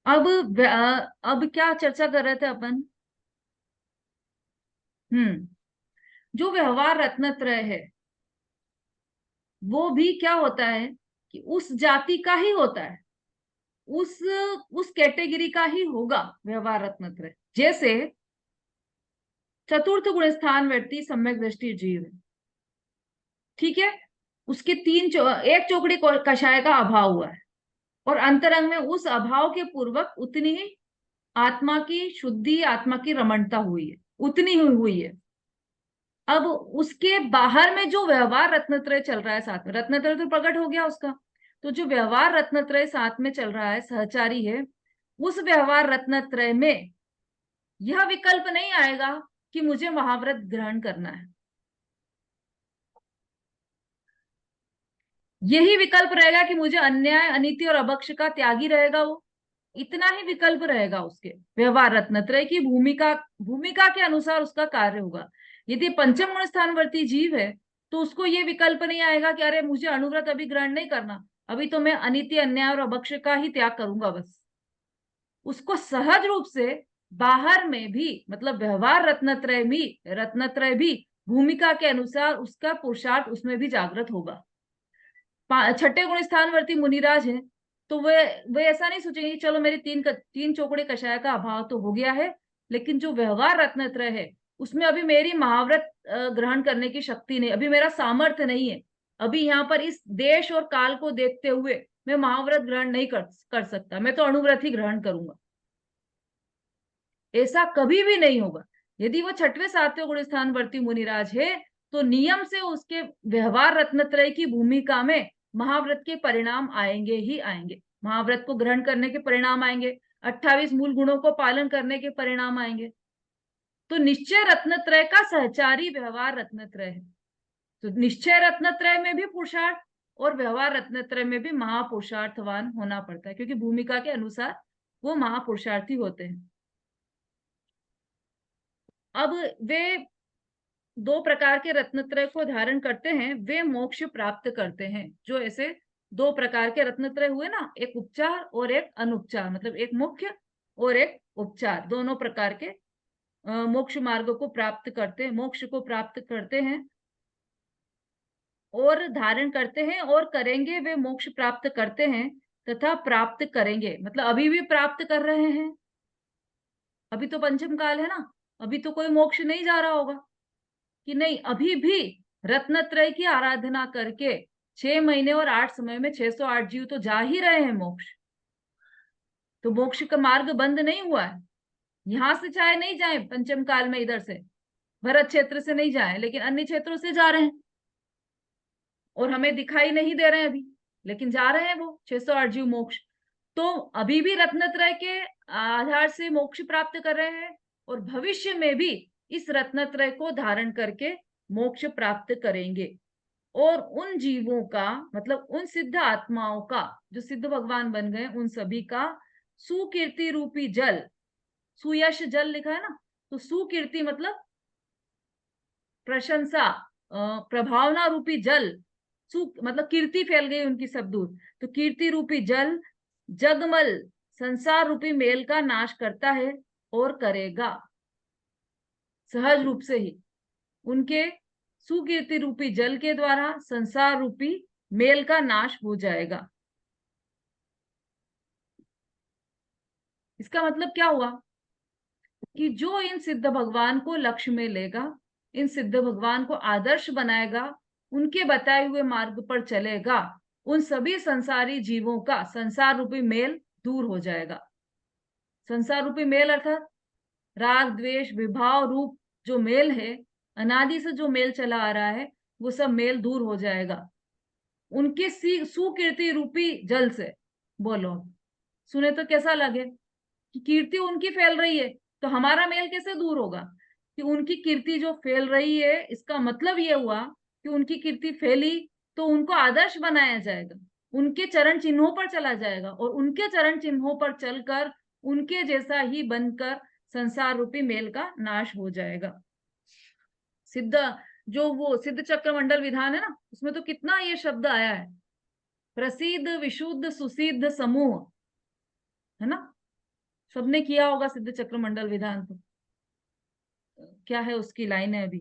अब क्या चर्चा कर रहे थे अपन? जो व्यवहार रत्नत्रय है वो भी क्या होता है कि उस जाति का ही होता है, उस उस कैटेगरी का ही होगा व्यवहार रत्नत्रय। जैसे चतुर्थ गुण स्थान व्यक्ति सम्यक दृष्टि जीव है, ठीक है। उसके एक चौकड़ी कषाय का अभाव हुआ है, और अंतरंग में उस अभाव के पूर्वक उतनी ही आत्मा की शुद्धि, आत्मा की रमणता हुई है, उतनी ही हुई है। अब उसके बाहर में जो व्यवहार रत्नत्रय चल रहा है साथ में, रत्नत्रय तो प्रकट हो गया उसका, तो जो व्यवहार रत्नत्रय साथ में चल रहा है, सहचारी है, उस व्यवहार रत्नत्रय में यह विकल्प नहीं आएगा कि मुझे महाव्रत ग्रहण करना है। यही विकल्प रहेगा कि मुझे अन्याय, अनीति और अभक्ष का त्यागी रहेगा वो। इतना ही विकल्प रहेगा उसके व्यवहार रत्नत्रय की भूमिका, भूमिका के अनुसार उसका कार्य होगा। यदि पंचम गुण स्थानवर्ती जीव है तो उसको ये विकल्प नहीं आएगा कि अरे मुझे अनुव्रत अभी ग्रहण नहीं करना, अभी तो मैं अनीति, अन्याय और अभक्ष का ही त्याग करूंगा बस। उसको सहज रूप से बाहर में भी, मतलब व्यवहार रत्नत्रय भी भूमिका के अनुसार उसका पुरुषार्थ उसमें भी जागृत होगा। छठे गुण स्थानवर्ती मुनिराज है तो वे ऐसा नहीं सोचेंगे कि चलो मेरी तीन चौकड़े कषाय का अभाव तो हो गया है, लेकिन जो व्यवहार रत्नत्रय है उसमें अभी मेरी महाव्रत ग्रहण करने की शक्ति नहीं, अभी मेरा सामर्थ्य नहीं है, अभी यहाँ पर इस देश और काल को देखते हुए मैं महाव्रत ग्रहण नहीं कर सकता, मैं तो अनुव्रत ही ग्रहण करूंगा। ऐसा कभी भी नहीं होगा। यदि वो छठवें सातवें गुण स्थानवर्ती मुनिराज है तो नियम से उसके व्यवहार रत्नत्रय की भूमिका में महाव्रत के परिणाम आएंगे ही आएंगे, महाव्रत को ग्रहण करने के परिणाम आएंगे, 28 मूल गुणों को पालन करने के परिणाम आएंगे। तो निश्चय रत्नत्रय का सहचारी व्यवहार रत्नत्रय है। तो निश्चय रत्नत्रय में भी पुरुषार्थ और व्यवहार रत्नत्रय में भी महापुरुषार्थवान होना पड़ता है, क्योंकि भूमिका के अनुसार वो महापुरुषार्थी होते हैं। अब वे दो प्रकार के रत्नत्रय को धारण करते हैं, वे मोक्ष प्राप्त करते हैं। जो ऐसे दो प्रकार के रत्नत्रय हुए ना, एक उपचार और एक अनुपचार, मतलब एक मुख्य और एक उपचार, दोनों प्रकार के मोक्ष मार्ग को प्राप्त करते हैं, मोक्ष को प्राप्त करते हैं और धारण करते हैं और करेंगे। वे मोक्ष प्राप्त करते हैं तथा प्राप्त करेंगे, मतलब अभी भी प्राप्त कर रहे हैं। अभी तो पंचम काल है ना, अभी तो कोई मोक्ष नहीं जा रहा होगा कि नहीं, अभी भी रत्नत्रय की आराधना करके 6 महीने और 8 समय में 608 जीव तो जा ही रहे हैं मोक्ष। तो मोक्ष का मार्ग बंद नहीं हुआ है। यहां से चाहे नहीं जाए पंचम काल में, इधर से भरत क्षेत्र से नहीं जाए, लेकिन अन्य क्षेत्रों से जा रहे हैं और हमें दिखाई नहीं दे रहे हैं अभी, लेकिन जा रहे हैं वो 608 जीव मोक्ष। तो अभी भी रत्नत्रय के आधार से मोक्ष प्राप्त कर रहे हैं और भविष्य में भी इस रत्नत्रय को धारण करके मोक्ष प्राप्त करेंगे। और उन जीवों का, मतलब उन सिद्ध आत्माओं का जो सिद्ध भगवान बन गए, उन सभी का सुकीर्ति रूपी जल, सुयश जल लिखा है ना, तो सुकीर्ति मतलब प्रशंसा, प्रभावना रूपी जल, सु मतलब कीर्ति फैल गई उनकी सब दूर, तो कीर्ति रूपी जल जगमल संसार रूपी मेल का नाश करता है और करेगा। सहज रूप से ही उनके सुकीर्ति रूपी जल के द्वारा संसार रूपी मेल का नाश हो जाएगा। इसका मतलब क्या हुआ कि जो इन सिद्ध भगवान को लक्ष्य में लेगा, इन सिद्ध भगवान को आदर्श बनाएगा, उनके बताए हुए मार्ग पर चलेगा, उन सभी संसारी जीवों का संसार रूपी मेल दूर हो जाएगा। संसार रूपी मेल अर्थात राग, द्वेष, विभाव रूप जो मेल है, अनादि से जो मेल चला आ रहा है, वो सब मेल दूर हो जाएगा उनके सुकीर्ति रूपी जल से। बोलो, सुने तो कैसा लगे कि कीर्ति उनकी फैल रही है, तो हमारा मेल कैसे दूर होगा? कि उनकी कीर्ति जो फैल रही है, इसका मतलब ये हुआ कि उनकी कीर्ति फैली तो उनको आदर्श बनाया जाएगा, उनके चरण चिन्हों पर चला जाएगा और उनके चरण चिन्हों पर चलकर उनके जैसा ही बनकर संसार रूपी मेल का नाश हो जाएगा। सिद्ध, जो वो सिद्ध चक्र मंडल विधान है ना, उसमें तो कितना ये शब्द आया है, प्रसिद्ध, विशुद्ध, सुसिद्ध, समूह, है ना। सबने किया होगा सिद्ध चक्र मंडल विधान। तो क्या है उसकी लाइन है अभी,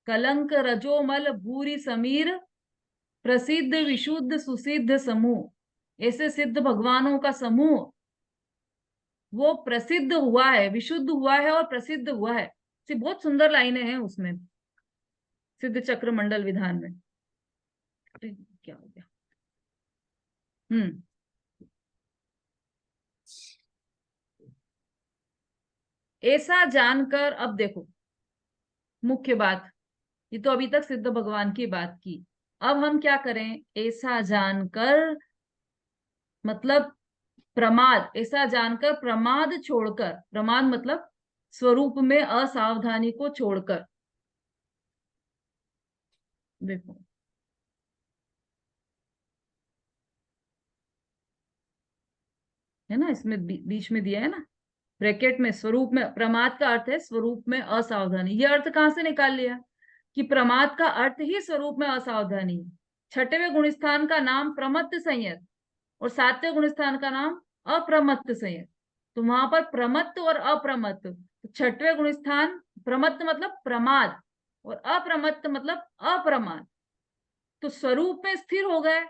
कलंक रजोमल भूरि समीर, प्रसिद्ध विशुद्ध सुसिद्ध समूह। ऐसे सिद्ध भगवानों का समूह वो प्रसिद्ध हुआ है, विशुद्ध हुआ है और प्रसिद्ध हुआ है। सी बहुत सुंदर लाइनें हैं उसमें, सिद्ध चक्र मंडल विधान में। क्या हो गया? ऐसा जानकर, अब देखो मुख्य बात, ये तो अभी तक सिद्ध भगवान की बात की। अब हम क्या करें, ऐसा जानकर मतलब प्रमाद, ऐसा जानकर प्रमाद छोड़कर, प्रमाद मतलब स्वरूप में असावधानी को छोड़कर। देखो है ना, इसमें बीच में दिया है ना ब्रैकेट में, स्वरूप में, प्रमाद का अर्थ है स्वरूप में असावधानी। ये अर्थ कहां से निकाल लिया कि प्रमाद का अर्थ ही स्वरूप में असावधानी है। छठवें गुणस्थान का नाम प्रमत्त संयत और सातवें गुणस्थान का नाम अप्रमत्त संयत। तो वहां पर प्रमत्त और अप्रमत्त, तो छठवें गुणस्थान प्रमत्त मतलब प्रमाद और अप्रमत्त मतलब अप्रमाद। तो स्वरूप में स्थिर हो गए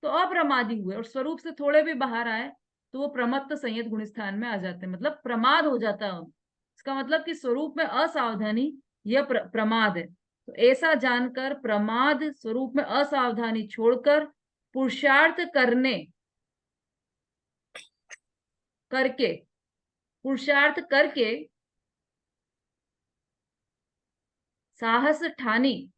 तो अप्रमादी हुए, और स्वरूप से थोड़े भी बाहर आए तो वो प्रमत्त संयत गुणस्थान में आ जाते हैं, मतलब प्रमाद हो जाता है। इसका मतलब कि स्वरूप में असावधानी यह प्रमाद है। तो ऐसा जानकर प्रमाद स्वरूप में असावधानी छोड़कर पुरुषार्थ करने करके, पुरुषार्थ करके साहस ठानी,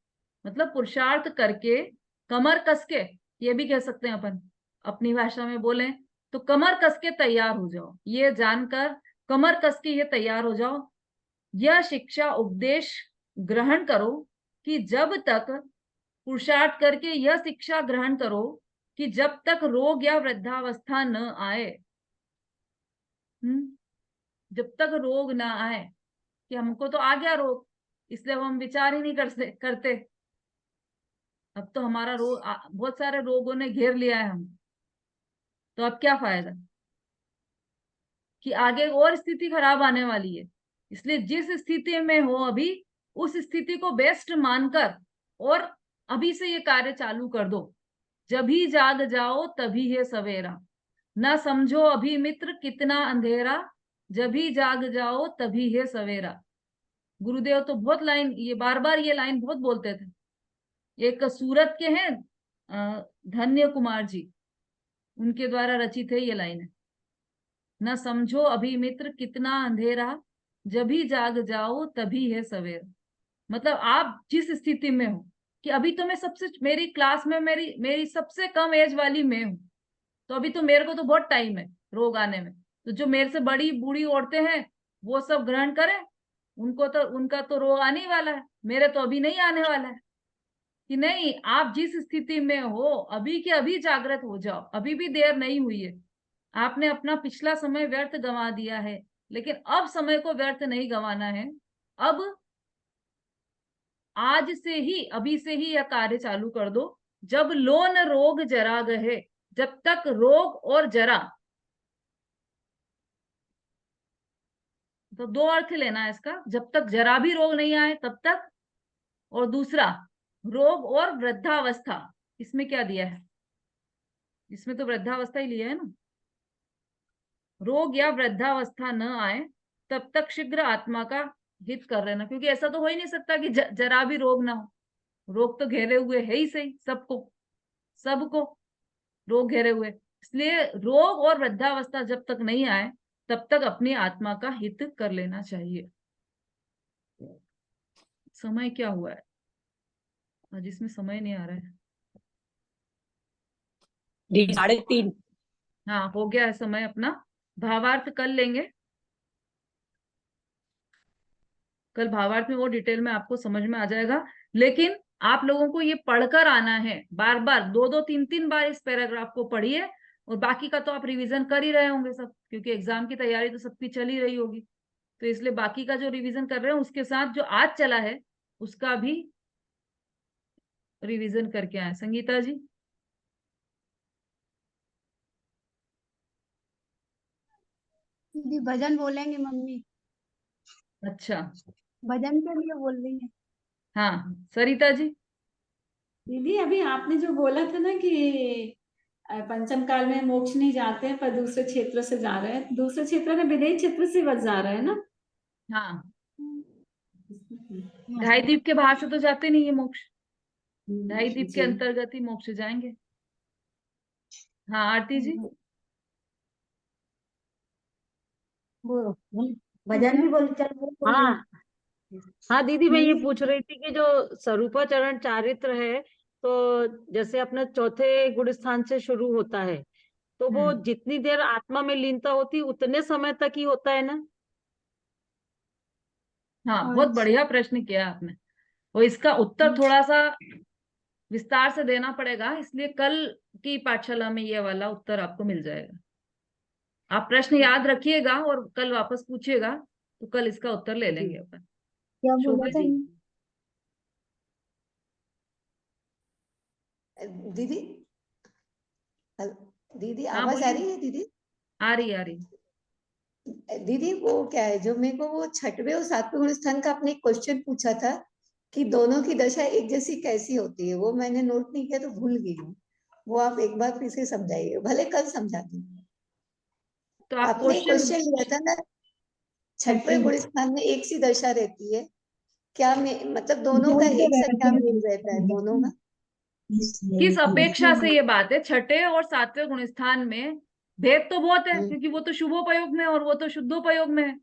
मतलब पुरुषार्थ करके कमर कस के, ये भी कह सकते हैं अपन अपनी भाषा में बोले तो, कमर कस के तैयार हो जाओ। ये जानकर कमर कस के ये तैयार हो जाओ, यह शिक्षा उपदेश ग्रहण करो कि जब तक, पुरुषार्थ करके यह शिक्षा ग्रहण करो कि जब तक रोग या वृद्धावस्था न आए। जब तक रोग ना आए, कि हमको तो आ गया रोग इसलिए हम विचार ही नहीं करते। अब तो हमारा रोग, बहुत सारे रोगों ने घेर लिया है हम, तो अब क्या फायदा कि आगे और स्थिति खराब आने वाली है। इसलिए जिस स्थिति में हो अभी, उस स्थिति को बेस्ट मानकर और अभी से ये कार्य चालू कर दो। जब ही जाग जाओ तभी है सवेरा, ना समझो अभी मित्र कितना अंधेरा, जब ही जाग जाओ तभी है सवेरा। गुरुदेव तो बहुत लाइन, ये बार बार ये लाइन बहुत बोलते थे। एक सूरत के हैं धन्य कुमार जी, उनके द्वारा रचित है ये लाइन है, न समझो अभी मित्र कितना अंधेरा, जब ही जाग जाओ तभी है सवेरा। मतलब आप जिस स्थिति में हो, कि अभी तो मैं सबसे, मेरी क्लास में मेरी मेरी सबसे कम एज वाली मैं हूं, तो अभी तो मेरे को तो बहुत टाइम है रोग आने में। तो जो मेरे से बड़ी बूढ़ी औरतें हैं वो सब ग्रहण करें, उनको तो, उनका तो रोग आने ही वाला है, मेरे तो अभी नहीं आने वाला है। कि नहीं, आप जिस स्थिति में हो अभी के अभी जागृत हो जाओ, अभी भी देर नहीं हुई है। आपने अपना पिछला समय व्यर्थ गंवा दिया है, लेकिन अब समय को व्यर्थ नहीं गंवाना है। अब आज से ही, अभी से ही यह कार्य चालू कर दो। जब लोन रोग जरा गए, जब तक रोग और जरा, तो दो अर्थ लेना है इसका, जब तक जरा भी रोग नहीं आए तब तक, और दूसरा रोग और वृद्धावस्था। इसमें क्या दिया है, इसमें तो वृद्धावस्था ही लिया है ना। रोग या वृद्धावस्था न आए तब तक शीघ्र आत्मा का हित कर लेना, क्योंकि ऐसा तो हो ही नहीं सकता कि जरा भी रोग ना हो। रोग तो घेरे हुए है ही सही, सबको, सबको रोग घेरे हुए। इसलिए रोग और वृद्धावस्था जब तक नहीं आए तब तक अपनी आत्मा का हित कर लेना चाहिए। समय क्या हुआ है आज, इसमें समय नहीं आ रहा है। 3:30। हाँ हो गया है समय अपना, भावार्थ कर लेंगे कल। भावार्थ में वो डिटेल में आपको समझ में आ जाएगा, लेकिन आप लोगों को ये पढ़कर आना है, बार बार, दो दो तीन तीन बार इस पैराग्राफ को पढ़िए। और बाकी का तो आप रिवीजन कर ही रहे होंगे सब, क्योंकि एग्जाम की तैयारी तो सबकी चल ही रही होगी। तो इसलिए बाकी का जो रिवीजन कर रहे हैं उसके साथ जो आज चला है उसका भी रिवीजन करके आए। संगीता जी। दीदी भजन बोलेंगे मम्मी, अच्छा, भजन के लिए बोल रही है। हाँ सरिता जी। दीदी अभी आपने जो बोला था ना कि पंचम काल में मोक्ष नहीं जाते हैं पर दूसरे क्षेत्र से जा रहे हैं, दूसरे क्षेत्र में विदेही क्षेत्र से बस जा रहे हैं ना। हाँ, ढाई द्वीप के बाहर से तो जाते नहीं है मोक्ष, ढाई द्वीप के जी। अंतर्गत ही मोक्ष जाएंगे। हाँ आरती जी। वो भजन भी बोल, चल वो बोल रही हाँ हाँ दीदी, मैं ये नहीं। पूछ रही थी कि जो स्वरूपाचरण चारित्र है, तो जैसे अपना चौथे गुण स्थान से शुरू होता है, तो वो जितनी देर आत्मा में लीनता होती उतने समय तक ही होता है ना? हाँ बहुत बढ़िया प्रश्न किया आपने, और इसका उत्तर थोड़ा सा विस्तार से देना पड़ेगा, इसलिए कल की पाठशाला में ये वाला उत्तर आपको मिल जाएगा। आप प्रश्न याद रखिएगा और कल वापस पूछिएगा, तो कल इसका उत्तर ले लेंगे अपन। क्या बोला शोभा था? जी। दीदी, दीदी हाँ आवाज आ बोलिए। रही है दीदी? आ रही आ रही। दीदी वो क्या है, जो मेरे को वो छठवें और सातवें गुण स्थान का आपने क्वेश्चन पूछा था कि दोनों की दशा एक जैसी कैसी होती है, वो मैंने नोट नहीं किया तो भूल गई हूँ। वो आप एक बार फिर से समझाइए, भले कल समझा दी। तो आप आपने क्वेश्चन। क्वेश्चन लिया था ना, छठवें गुण स्थान में एक सी दशा रहती है क्या, में मतलब दोनों का एक सा क्या मेल रहता है दोनों का? किस अपेक्षा से ये बात है, छठे और सातवें गुण स्थान में भेद तो बहुत है, क्योंकि वो तो शुभोपयोग में है और वो तो शुद्धोपयोग में है,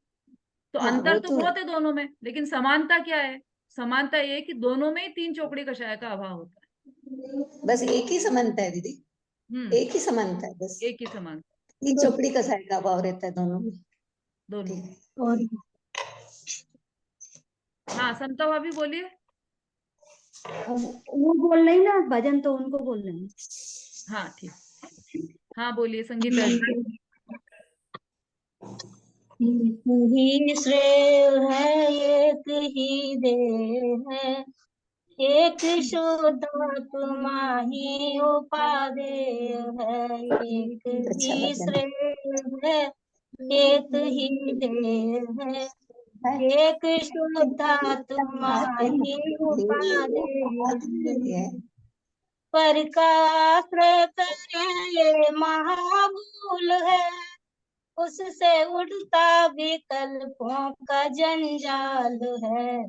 तो हाँ अंतर वो तो तो है, बहुत है दोनों में, लेकिन समानता क्या है? समानता ये है कि दोनों में ही 3 चौकड़ी कषाय का अभाव होता बस एक ही समानता है दीदी, है। एक ही समानता है बस। एक ही समानता। तीन चौकड़ी का साइड का अभाव रहता है दोनों में। दोनों में। ठीक। और हाँ समता भाभी बोलिए। वो बोल रही ना भजन, तो उनको बोल रहे हैं। हाँ ठीक। हाँ बोलिए संगीता जी। एक ही श्रेय है, एक ही देह है, एक शुद्ध आत्मा ही उपादेय है। एक अच्छा ही भजन श्रेय है, एक ही देह है, है। एक शुद्ध आत्मा ही उपादेय है। है। पर का आश्रय करे ये महाभूल है, उससे उड़ता विकल्पों का जंजाल है।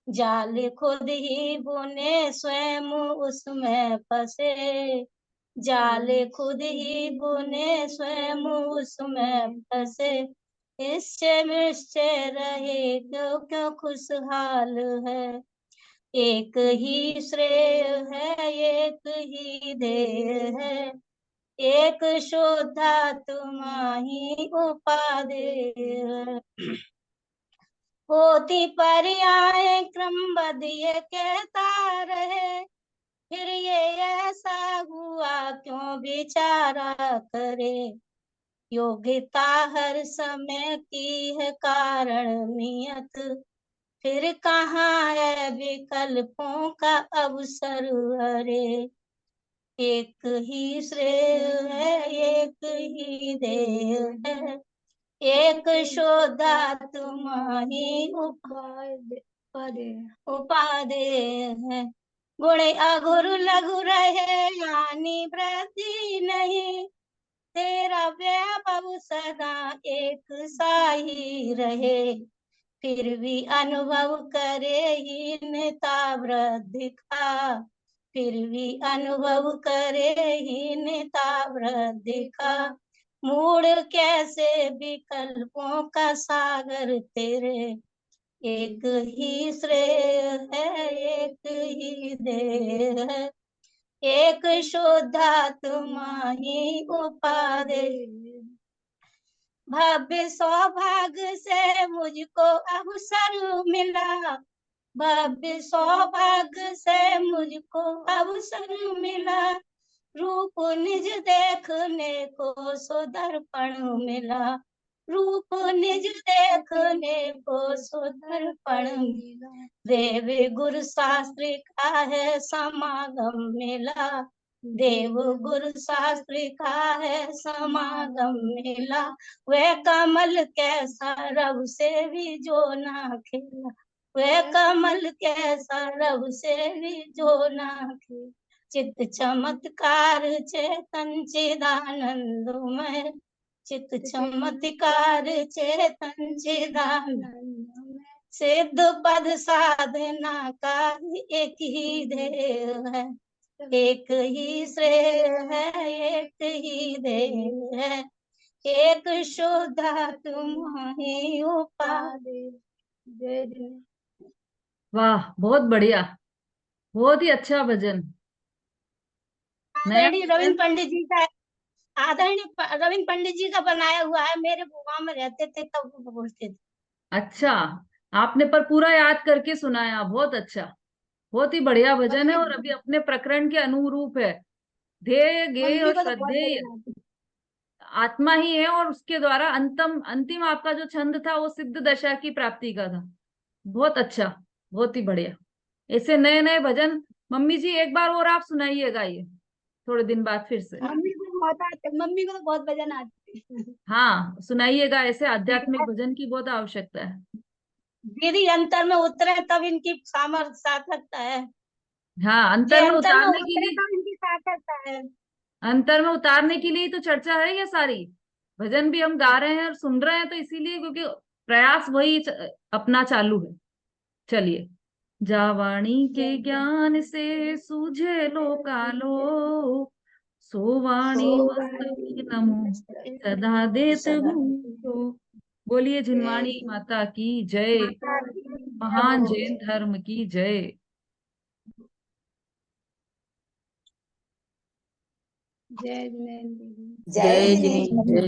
जाल खुद ही बुने स्वयं उसमें फंसे, जाल खुद ही बुने स्वयं उसमें फंसे। इससे निश्चय रहे क्यों क्यों खुशहाल है। एक ही श्रेय है, एक ही देह है, एक शुद्धात्मा ही उपादेय। होती पर्याय क्रमबद्ध ये कहता रहे, फिर ये ऐसा हुआ क्यों विचारा करे। योग्यता हर समय की है कारण नियत, फिर कहाँ है विकल्पों का अवसर हरे। एक ही श्रेय है, एक ही देह है, एक शुद्धात्मा ही उपादेय है। गुण अघुर लघु रहे यानी वृद्धि नहीं, तेरा वैभव सदा एक सा ही रहे। फिर भी अनुभव करे हीनता वृद्धि का, फिर भी अनुभव करे हीनता वृद्धि का। मूड कैसे विकल्पों का सागर तेरे, एक ही श्रेय है, एक ही देह है, एक शुद्धात्मा ही उपादेय। भव्य सौभाग्य से मुझको अवसर मिला, भव्य सौभाग्य से मुझको अवसर मिला। रूप निज देखने को सुदर्पण मिला, रूप निज देखने को सुदर्पण मिला। देव गुरु शास्त्री का है समागम मिला, देव गुरु शास्त्री का है समागम मिला, वह कमल कैसा रब से भी जो ना खिला, वह कमल कैसा रब से भी जो ना खिला। चित चमत्कार चेतन चिदानंदमय, चित चमत्कार चेतन चिदानंदमय, सिद्ध पद साधना का एक ही ध्येय है, एक ही श्रेय है, एक ही ध्येय है, एक शुद्ध तुम्हारी उपाधि। जय जय। वाह, बहुत बढ़िया, बहुत ही अच्छा भजन। नया आदरणीय रविंद्र पंडित जी का, आदरणीय रविंद्र पंडित जी का बनाया हुआ है, मेरे गुआ में रहते थे तब वो बोलते थे। अच्छा, आपने पर पूरा याद करके सुनाया, बहुत अच्छा, बहुत ही बढ़िया भजन है और अभी अपने प्रकरण के अनुरूप है। ध्येय गेय मम्मी और को तो बहुत श्रद्धेय बढ़िया आती है। आत्मा ही है और उसके द्वारा अंतिम आपका जो छंद था वो सिद्ध दशा की प्राप्ति का था। बहुत अच्छा, बहुत ही बढ़िया। ऐसे नए नए भजन मम्मी जी एक बार और आप सुनाइएगा ये थोड़े दिन बाद फिर से। मम्मी को बहुत आते, मम्मी को तो बहुत भजन आते हैं। हाँ, सुनाइएगा, ऐसे आध्यात्मिक भजन की बहुत आवश्यकता है। दीदी अंतर में उतरे तब इनकी सामर्थ्य सार्थकता है, हाँ, ये अंतर में अंतर में उतारने के उतरे लिए, तब इनकी सार्थकता है। अंतर में उतारने के लिए तो चर्चा है ये सारी। भजन भी हम गा रहे हैं और सुन रहे हैं तो इसीलिए क्योंकि प्रयास वही अपना चालू है। चलिए। जावाणी के ज्ञान से सूझे लोकालोक, सो वाणी मस्तक नमो सदा देत हूँ। बोलिए जिनवाणी माता की जय, महान जैन धर्म की जय। जय जिनेन्द्र। जय जिनेन्द्र।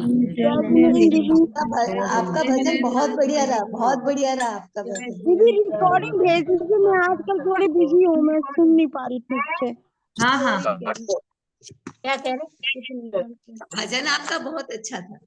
आपका भजन बहुत बढ़िया रहा, बहुत बढ़िया रहा आपका भजन। दीदी रिकॉर्डिंग भेज दीजिए, मैं आजकल थोड़ी बिजी हूँ, मैं सुन नहीं पा रही ठीक से। हाँ हाँ, क्या कह रहे? भजन आपका बहुत अच्छा था।